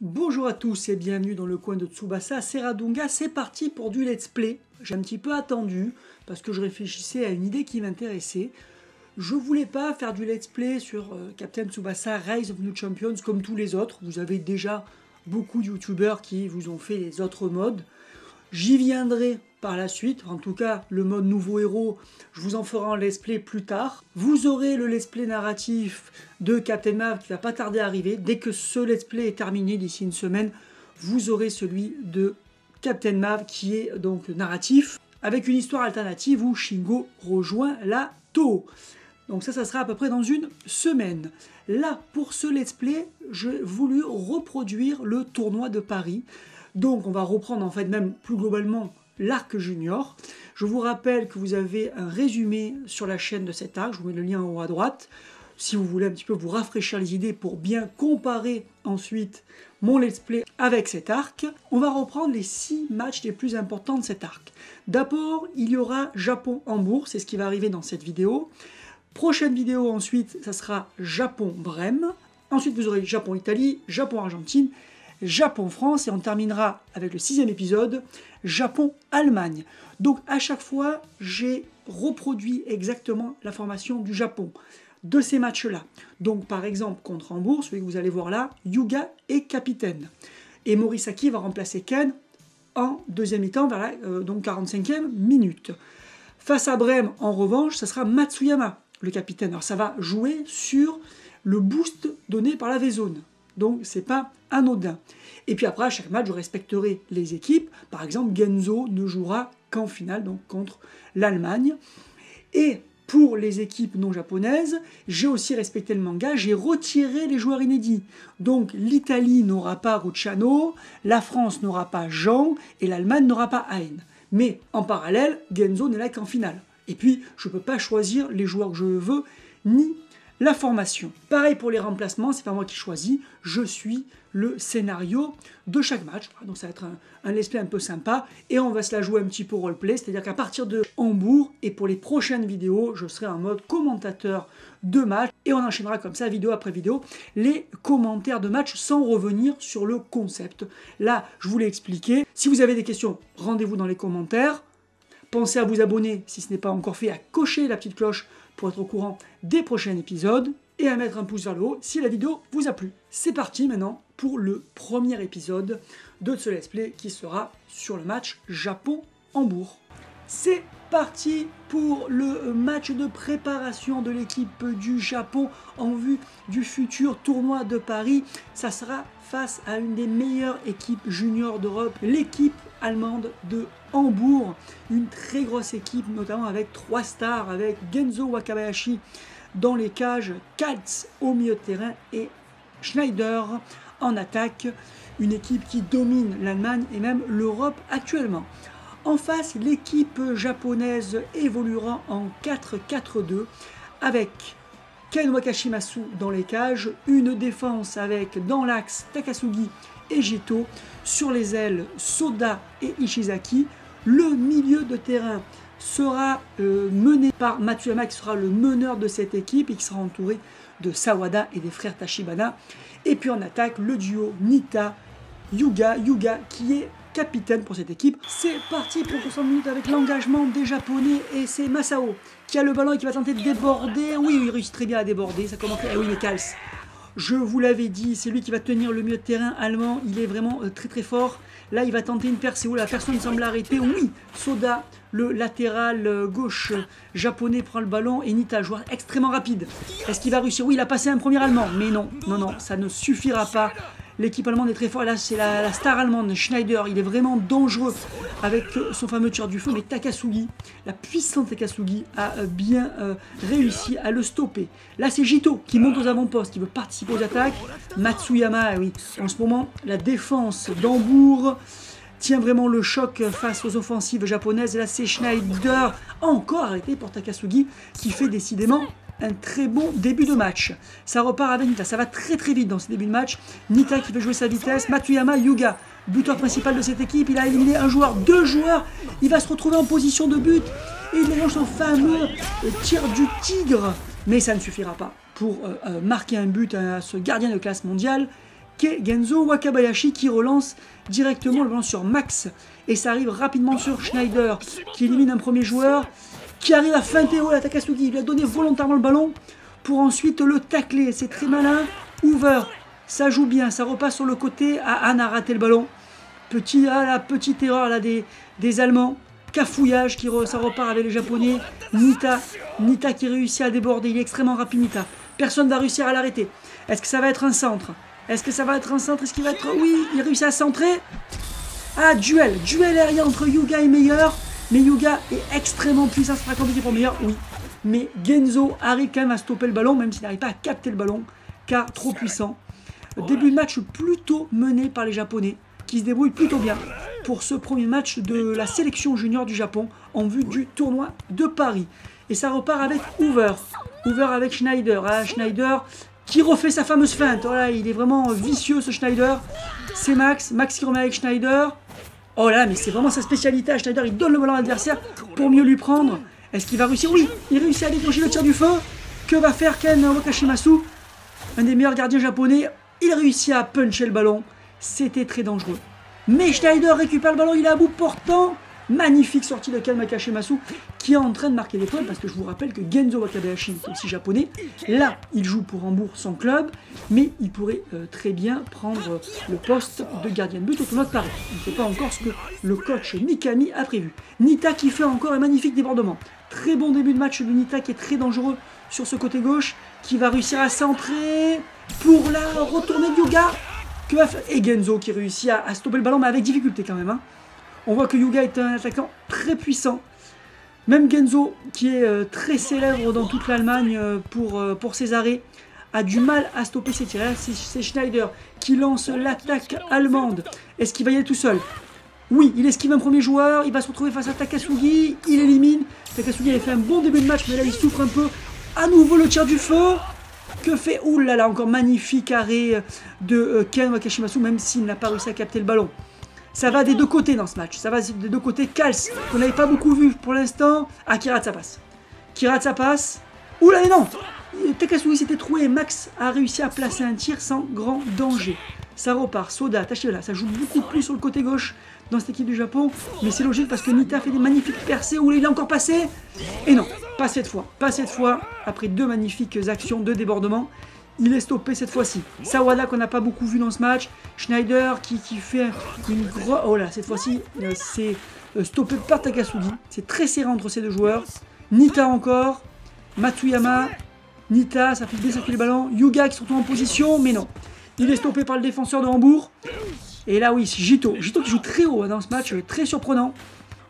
Bonjour à tous et bienvenue dans le coin de Tsubasa, c'est Radunga, c'est parti pour du let's play. J'ai un petit peu attendu parce que je réfléchissais à une idée qui m'intéressait. Je voulais pas faire du let's play sur Captain Tsubasa Rise of New Champions comme tous les autres. Vous avez déjà beaucoup de youtubeurs qui vous ont fait les autres modes. J'y viendrai par la suite, en tout cas le mode nouveau héros, je vous en ferai un let's play plus tard. Vous aurez le let's play narratif de Captain Marvel qui va pas tarder à arriver. Dès que ce let's play est terminé d'ici une semaine, vous aurez celui de Captain Marvel qui est donc narratif, avec une histoire alternative où Shingo rejoint la Toho. Donc ça sera à peu près dans une semaine. Là, pour ce let's play, j'ai voulu reproduire le tournoi de Paris. Donc on va reprendre en fait même plus globalement l'arc junior. Je vous rappelle que vous avez un résumé sur la chaîne de cet arc, je vous mets le lien en haut à droite, si vous voulez un petit peu vous rafraîchir les idées pour bien comparer ensuite mon let's play avec cet arc. On va reprendre les 6 matchs les plus importants de cet arc. D'abord, il y aura Japon-Hambourg, c'est ce qui va arriver dans cette vidéo. Prochaine vidéo ensuite, ça sera Japon-Brême. Ensuite, vous aurez Japon-Italie, Japon-Argentine, Japon-France et on terminera avec le 6e épisode, Japon-Allemagne. Donc à chaque fois, j'ai reproduit exactement la formation du Japon de ces matchs-là. Donc par exemple, contre Hambourg, celui que vous allez voir là, Yuga est capitaine. Et Morisaki va remplacer Ken en deuxième mi-temps, vers la donc 45e minute. Face à Brême, en revanche, ça sera Matsuyama, le capitaine. Alors ça va jouer sur le boost donné par la V-Zone. Donc c'est pas anodin. Et puis après, à chaque match, je respecterai les équipes. Par exemple, Genzo ne jouera qu'en finale, donc contre l'Allemagne. Et pour les équipes non japonaises, j'ai aussi respecté le manga, j'ai retiré les joueurs inédits. Donc l'Italie n'aura pas Rucciano, la France n'aura pas Jean, et l'Allemagne n'aura pas Hein. Mais en parallèle, Genzo n'est là qu'en finale. Et puis, je ne peux pas choisir les joueurs que je veux, ni la formation. Pareil pour les remplacements, c'est pas moi qui choisis, je suis le scénario de chaque match. Donc ça va être un let's play un peu sympa et on va se la jouer un petit peu roleplay, c'est-à-dire qu'à partir de Hambourg et pour les prochaines vidéos, je serai en mode commentateur de match et on enchaînera comme ça vidéo après vidéo les commentaires de match sans revenir sur le concept. Là, je vous l'ai expliqué. Si vous avez des questions, rendez-vous dans les commentaires. Pensez à vous abonner si ce n'est pas encore fait, à cocher la petite cloche pour être au courant des prochains épisodes et à mettre un pouce vers le haut si la vidéo vous a plu. C'est parti maintenant pour le premier épisode de ce let's play qui sera sur le match Japon-Hambourg. C'est parti pour le match de préparation de l'équipe du Japon en vue du futur tournoi de Paris. Ça sera face à une des meilleures équipes juniors d'Europe, l'équipe allemande de Hambourg, une très grosse équipe, notamment avec 3 stars, avec Genzo Wakabayashi dans les cages, Katz au milieu de terrain et Schneider en attaque, une équipe qui domine l'Allemagne et même l'Europe actuellement. En face, l'équipe japonaise évoluera en 4-4-2 avec Ken Wakashimasu dans les cages, une défense avec dans l'axe Takasugi et Jito, sur les ailes Soda et Ishizaki. Le milieu de terrain sera mené par Matsuyama qui sera le meneur de cette équipe et qui sera entouré de Sawada et des frères Tachibana. Et puis en attaque, le duo Nita-Yuga, Yuga qui est capitaine pour cette équipe. C'est parti pour 60 minutes avec l'engagement des Japonais et c'est Masao qui a le ballon et qui va tenter de déborder. Oui, il réussit très bien à déborder, ça commence. Eh oui, mais Kals, je vous l'avais dit, c'est lui qui va tenir le milieu de terrain allemand, il est vraiment très très fort. Là, il va tenter une percée où la personne semble arrêter. Oui, Soda, le latéral gauche japonais, prend le ballon et Nita, joueur extrêmement rapide. Est-ce qu'il va réussir? Oui, il a passé un premier allemand, mais non, ça ne suffira pas. L'équipe allemande est très forte. Là, c'est la star allemande, Schneider. Il est vraiment dangereux avec son fameux tir du feu. Mais Takasugi, la puissante Takasugi, a bien réussi à le stopper. Là, c'est Jito qui monte aux avant-postes, qui veut participer aux attaques. Matsuyama, oui. En ce moment, la défense d'Hambourg tient vraiment le choc face aux offensives japonaises. Et là, c'est Schneider, encore arrêté pour Takasugi, qui fait décidément un très bon début de match. Ça repart avec Nita, ça va très très vite dans ce début de match. Nita qui veut jouer sa vitesse, Matsuyama, Yuga, buteur principal de cette équipe, il a éliminé un joueur, 2 joueurs, il va se retrouver en position de but et il déclenche son fameux tir du tigre, mais ça ne suffira pas pour marquer un but à ce gardien de classe mondiale Genzo. Wakabayashi qui relance directement le ballon sur Max. Et ça arrive rapidement sur Schneider qui élimine un premier joueur. Qui arrive à feinter Takasugi. Il lui a donné volontairement le ballon pour ensuite le tacler. C'est très malin. Hoover, ça joue bien. Ça repasse sur le côté. Anne a raté le ballon. La petite erreur là, des Allemands. Cafouillage, ça repart avec les Japonais. Nita qui réussit à déborder. Il est extrêmement rapide, Nita. Personne ne va réussir à l'arrêter. Est-ce que ça va être un centre? Est-ce que ça va être un centre? Est-ce qu'il va être... Oui, il réussit à centrer. Ah, duel aérien entre Yuga et Meyer. Mais Yuga est extrêmement puissant. Ça sera compliqué pour Meyer, oui. Mais Genzo arrive quand même à stopper le ballon, même s'il n'arrive pas à capter le ballon, car trop puissant. Début de match plutôt mené par les Japonais, qui se débrouillent plutôt bien pour ce premier match de la sélection junior du Japon en vue du tournoi de Paris. Et ça repart avec Hoover. Hoover avec Schneider. Ah, Schneider qui refait sa fameuse feinte. Voilà, il est vraiment vicieux ce Schneider. C'est Max. Max qui remet avec Schneider. Oh là, mais c'est vraiment sa spécialité à Schneider. Il donne le ballon à l'adversaire pour mieux lui prendre. Est-ce qu'il va réussir? Oui, il réussit à décrocher le tir du feu. Que va faire Ken Wakashimasu, un des meilleurs gardiens japonais? Il réussit à puncher le ballon. C'était très dangereux. Mais Schneider récupère le ballon, il est à bout portant. Magnifique sortie de Ken Wakashimasu qui est en train de marquer des points parce que je vous rappelle que Genzo Wakabayashi est aussi japonais. Là, il joue pour Hambourg, son club, mais il pourrait très bien prendre le poste de gardien de but au tournoi de Paris. On ne sait pas encore ce que le coach Mikami a prévu. Nita qui fait encore un magnifique débordement. Très bon début de match de Nita qui est très dangereux sur ce côté gauche, qui va réussir à centrer pour la retourner de Yuga. Et Genzo qui réussit à stopper le ballon, mais avec difficulté quand même. Hein. On voit que Yuga est un attaquant très puissant. Même Genzo, qui est très célèbre dans toute l'Allemagne pour ses arrêts, a du mal à stopper ses tirs. C'est Schneider qui lance l'attaque allemande. Est-ce qu'il va y aller tout seul? Oui, il esquive un premier joueur, il va se retrouver face à Takasugi, il élimine. Takasugi avait fait un bon début de match, mais là il souffre un peu. À nouveau le tir du feu. Que fait... Ouh là là, encore magnifique arrêt de Ken Wakashimasu, même s'il n'a pas réussi à capter le ballon. Ça va des deux côtés dans ce match. Ça va des deux côtés. Kals, qu'on n'avait pas beaucoup vu pour l'instant. Ah, qui rate sa passe. Qui rate sa passe. Ouh là, mais non! Takasugi s'était troué. Max a réussi à placer un tir sans grand danger. Ça repart. Soda, Tachibana, ça joue beaucoup plus sur le côté gauche dans cette équipe du Japon. Mais c'est logique parce que Nita fait des magnifiques percées. Où il est encore passé. Et non, pas cette fois. Pas cette fois. Après deux magnifiques actions, deux débordements. Il est stoppé cette fois-ci. Sawada qu'on n'a pas beaucoup vu dans ce match. Schneider qui fait une grosse... Oh là, cette fois-ci, c'est stoppé par Takasugi. C'est très serré entre ces deux joueurs. Nita encore. Matsuyama. Nita, ça fait bien circuler le ballon. Yuga qui se retrouve en position, mais non. Il est stoppé par le défenseur de Hambourg. Et là, oui, c'est Jito. Jito qui joue très haut dans ce match, très surprenant.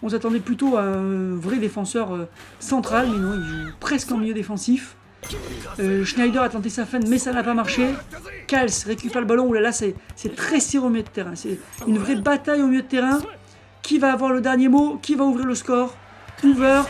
On s'attendait plutôt à un vrai défenseur central, mais non, il joue presque en milieu défensif. Schneider a tenté sa feinte, mais ça n'a pas marché. Kals récupère le ballon. Ouh là là, c'est très serré au milieu de terrain. C'est une vraie bataille au milieu de terrain. Qui va avoir le dernier mot? Qui va ouvrir le score? Hoover,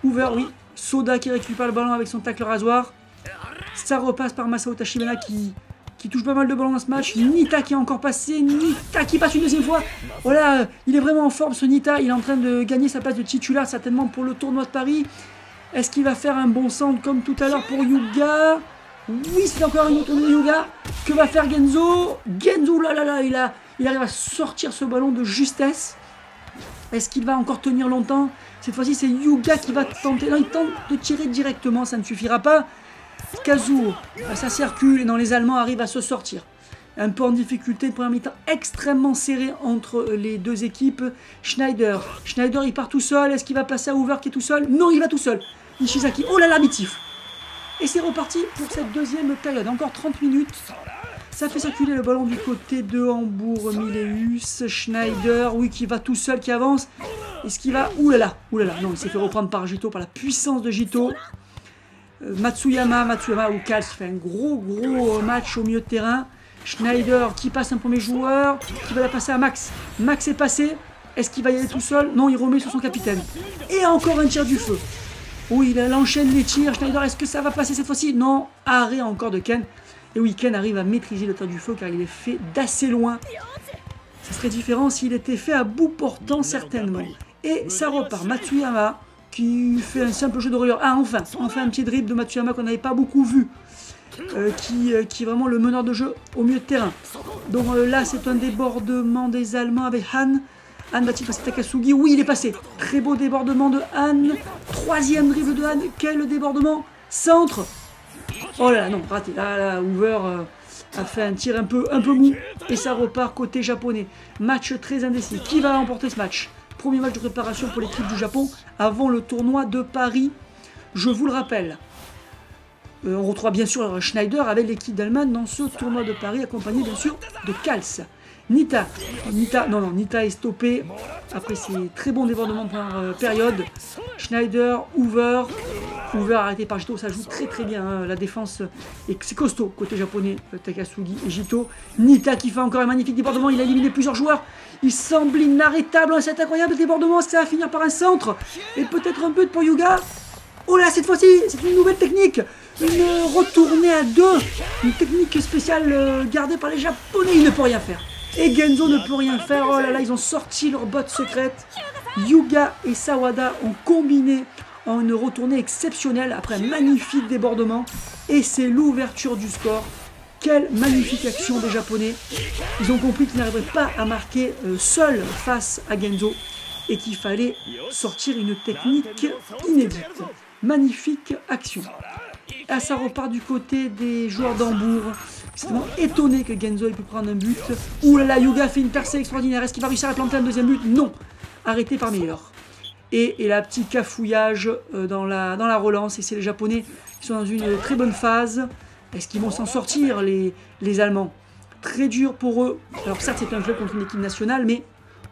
oui. Soda qui récupère le ballon avec son tacle rasoir. Ça repasse par Masao Tachibana qui touche pas mal de ballons dans ce match. Nita qui est encore passé. Nita qui passe une deuxième fois. Voilà, il est vraiment en forme ce Nita. Il est en train de gagner sa place de titulaire certainement pour le tournoi de Paris. Est-ce qu'il va faire un bon centre comme tout à l'heure pour Yuga? Oui, c'est encore une retournée de Yuga. Que va faire Genzo? Genzo, là, il arrive à sortir ce ballon de justesse. Est-ce qu'il va encore tenir longtemps? Cette fois-ci, c'est Yuga qui va tenter. Non, il tente de tirer directement, ça ne suffira pas. Kazuo, ça circule et non, les Allemands arrivent à se sortir. Un peu en difficulté, première mi-temps extrêmement serré entre les deux équipes. Schneider, il part tout seul. Est-ce qu'il va passer à Hoover qui est tout seul? Non, il va tout seul. Ishizaki, oh là là, Mitif. Et c'est reparti pour cette deuxième période. Encore 30 minutes. Ça fait circuler le ballon du côté de Hambourg. Mileus, Schneider, oui, qui va tout seul, qui avance. Est-ce qu'il va... Ouh là là, non, il s'est fait reprendre par Jito, par la puissance de Jito. Matsuyama ou Kals fait un gros match au milieu de terrain. Schneider qui passe un premier joueur, qui va la passer à Max. Max est passé. Est-ce qu'il va y aller tout seul? Non, il remet sur son capitaine. Et encore un tir du feu. Oui, il enchaîne les tirs. Schneider, est-ce que ça va passer cette fois-ci? Non, arrêt encore de Ken. Et oui, Ken arrive à maîtriser le tir du feu car il est fait d'assez loin. Ça serait différent s'il était fait à bout portant certainement. Et ça repart. Matsuyama qui fait un simple jeu de relieur. Ah, enfin un petit dribble de Matsuyama qu'on n'avait pas beaucoup vu. Qui est vraiment le meneur de jeu au milieu de terrain. Donc là, c'est un débordement des Allemands avec Han. Han va-t-il passer Takasugi? Oui, il est passé. Très beau débordement de Han. Troisième dribble de Han. Quel débordement. Centre. Oh là là, non, raté. Là, Hoover a fait un tir un peu mou. Et ça repart côté japonais. Match très indécis. Qui va remporter ce match? Premier match de préparation pour l'équipe du Japon avant le tournoi de Paris. Je vous le rappelle. On retrouve bien sûr Schneider avec l'équipe d'Allemagne dans ce tournoi de Paris, accompagné bien sûr de Kals. Nita est stoppé après ces très bons débordements par période. Schneider, Hoover arrêté par Jito, ça joue très bien, hein, la défense, et c'est costaud côté japonais, Takasugi et Jito. Nita qui fait encore un magnifique débordement, il a éliminé plusieurs joueurs, il semble inarrêtable, cet incroyable débordement, ça va finir par un centre, et peut-être un but pour Yuga. Oh là, cette fois-ci, c'est une nouvelle technique, une retournée à deux, une technique spéciale gardée par les Japonais, il ne peut rien faire. Et Genzo ne peut rien faire, oh là là, ils ont sorti leur botte secrète. Yuga et Sawada ont combiné en une retournée exceptionnelle après un magnifique débordement. Et c'est l'ouverture du score. Quelle magnifique action des Japonais. Ils ont compris qu'ils n'arriveraient pas à marquer seuls face à Genzo et qu'il fallait sortir une technique inédite. Magnifique action. Ah, ça repart du côté des joueurs d'Hambourg. C'est vraiment étonné que Genzo ait pu prendre un but. Ouh là là, Yuga fait une percée extraordinaire. Est-ce qu'il va réussir à planter un deuxième but? Non. Arrêté par Meyer. Et là, petit cafouillage dans la relance. Et c'est les Japonais qui sont dans une très bonne phase. Est-ce qu'ils vont s'en sortir, les Allemands? Très dur pour eux. Alors certes, c'est un club contre une équipe nationale, mais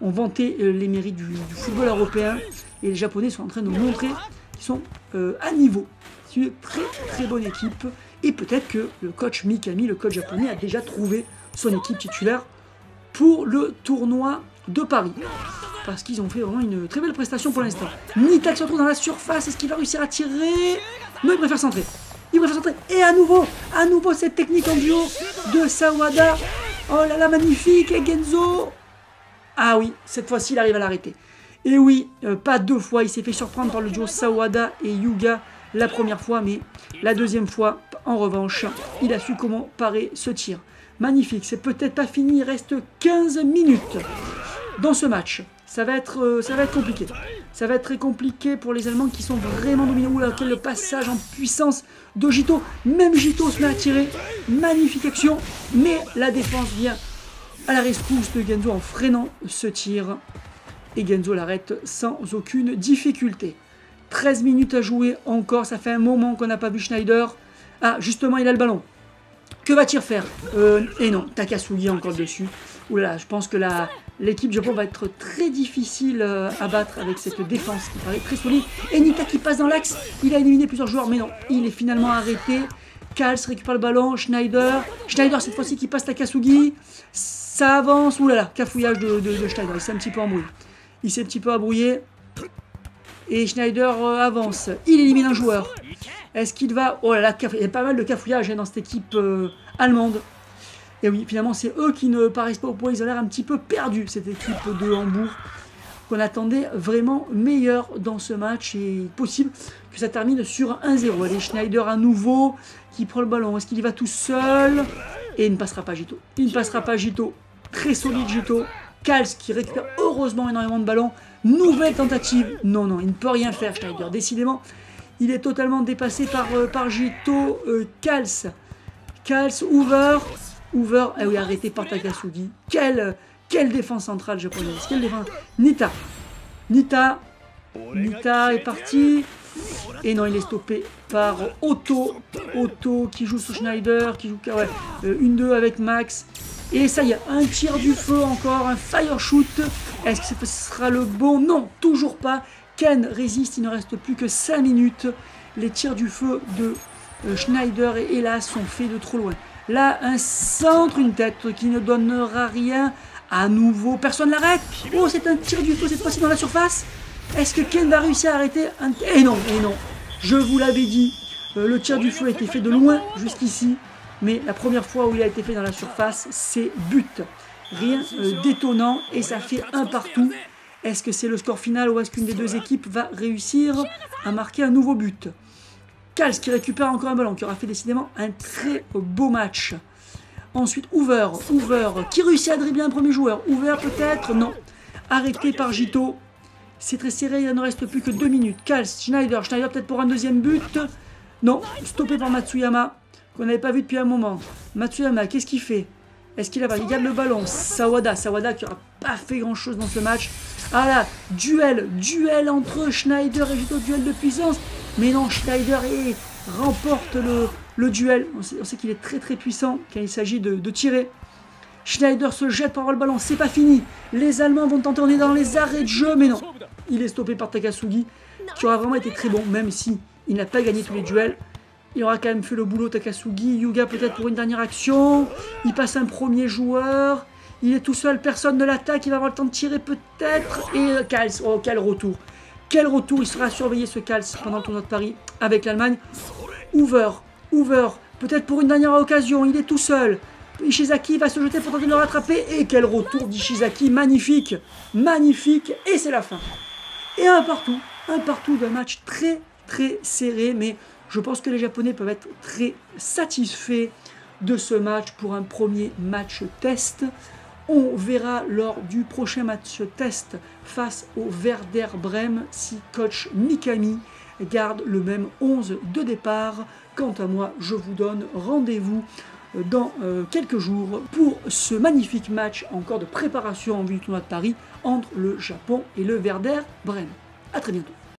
on vantait les mérites du football européen. Et les Japonais sont en train de montrer qu'ils sont à niveau. C'est une très bonne équipe. Et peut-être que le coach Mikami, le coach japonais, a déjà trouvé son équipe titulaire pour le tournoi de Paris. Parce qu'ils ont fait vraiment une très belle prestation pour l'instant. Nita qui se retrouve dans la surface. Est-ce qu'il va réussir à tirer? Non, il préfère centrer. Et à nouveau cette technique en duo de Sawada. Oh là là, magnifique. Et Genzo. Ah oui, cette fois-ci, il arrive à l'arrêter. Et oui, pas deux fois. Il s'est fait surprendre par le duo Sawada et Yuga la première fois. Mais la deuxième fois, en revanche, il a su comment parer ce tir. Magnifique. C'est peut-être pas fini. Il reste 15 minutes dans ce match. Ça va être compliqué. Ça va être très compliqué pour les Allemands qui sont vraiment dominants. Oula, quel passage en puissance de Jito. Même Jito se met à tirer. Magnifique action. Mais la défense vient à la rescousse de Genzo en freinant ce tir. Et Genzo l'arrête sans aucune difficulté. 13 minutes à jouer encore. Ça fait un moment qu'on n'a pas vu Schneider. Ah, justement, il a le ballon. Que va-t-il faire? Et non, Takasugi encore dessus. Oula, je pense que l'équipe du Japon va être très difficile à battre avec cette défense qui paraît très solide. Et Nita qui passe dans l'axe, il a éliminé plusieurs joueurs, mais non, il est finalement arrêté. Kals récupère le ballon, Schneider cette fois-ci qui passe Takasugi. Ça avance, oulala, cafouillage de Schneider, il s'est un petit peu embrouillé. Il s'est un petit peu embrouillé. Et Schneider avance, il élimine un joueur. Est-ce qu'il va... Oh là là, il y a pas mal de cafouillage dans cette équipe allemande. Et oui, finalement, c'est eux qui ne paraissent pas au point. Ils ont l'air un petit peu perdus, cette équipe de Hambourg, qu'on attendait vraiment meilleure dans ce match. Et possible que ça termine sur 1-0. Allez, Schneider à nouveau, qui prend le ballon. Est-ce qu'il y va tout seul? Et il ne passera pas Jito. Il ne passera pas Jito. Très solide Jito. Kals qui récupère heureusement énormément de ballons. Nouvelle tentative. Non, il ne peut rien faire, Schneider. Décidément, il est totalement dépassé par Jito. Kals, Hoover, ah oui, arrêté par Takasugi. Quelle défense centrale japonaise. Quelle défense. Nita est parti. Et non, il est stoppé par Otto. Otto qui joue sous Schneider, qui joue 1-2 avec Max. Et ça y est, un tir du feu encore, un fire shoot. Est-ce que ce sera le bon? Non, toujours pas. Ken résiste, il ne reste plus que 5 minutes. Les tirs du feu de Schneider et hélas sont faits de trop loin. Là, un centre, une tête qui ne donnera rien. À nouveau, personne l'arrête. Oh, c'est un tir du feu, cette fois-ci dans la surface. Est-ce que Ken va réussir à arrêter un... Et non. Je vous l'avais dit, le tir du feu a été fait de loin jusqu'ici. Mais la première fois où il a été fait dans la surface, c'est but. Rien d'étonnant et ça fait un partout. Est-ce que c'est le score final ou est-ce qu'une des deux équipes va réussir à marquer un nouveau but? Kals qui récupère encore un ballon, qui aura fait décidément un très beau match. Ensuite, Hoover qui réussit à dribbler un premier joueur. Hoover peut-être, non. Arrêté par Jito. C'est très serré, il ne reste plus que 2 minutes. Kals, Schneider peut-être pour un deuxième but. Non, stoppé par Matsuyama, qu'on n'avait pas vu depuis un moment. Matsuyama, qu'est-ce qu'il fait? Est-ce qu'il garde le ballon? Sawada qui n'aura pas fait grand-chose dans ce match. Ah là, duel entre Schneider et Jito, duel de puissance. Mais non, Schneider remporte le duel. On sait qu'il est très très puissant quand il s'agit de tirer. Schneider se jette pour avoir le ballon, c'est pas fini. Les Allemands vont tenter, on est dans les arrêts de jeu, mais non. Il est stoppé par Takasugi, qui aura vraiment été très bon, même si il n'a pas gagné tous les duels. Il aura quand même fait le boulot, Takasugi. Yuga peut-être pour une dernière action. Il passe un premier joueur. Il est tout seul, personne ne l'attaque. Il va avoir le temps de tirer peut-être. Et Kals, oh quel retour. Quel retour, il sera surveillé ce Kals pendant le tournoi de Paris avec l'Allemagne. Hoover, peut-être pour une dernière occasion, il est tout seul. Ishizaki va se jeter pour tenter de le rattraper. Et quel retour d'Ishizaki, magnifique. Et c'est la fin. Et un partout d'un match très très serré. Mais je pense que les Japonais peuvent être très satisfaits de ce match pour un premier match test. On verra lors du prochain match test face au Werder Brême si coach Mikami garde le même 11 de départ. Quant à moi, je vous donne rendez-vous dans quelques jours pour ce magnifique match encore de préparation en vue du tournoi de Paris entre le Japon et le Werder Brême. A très bientôt.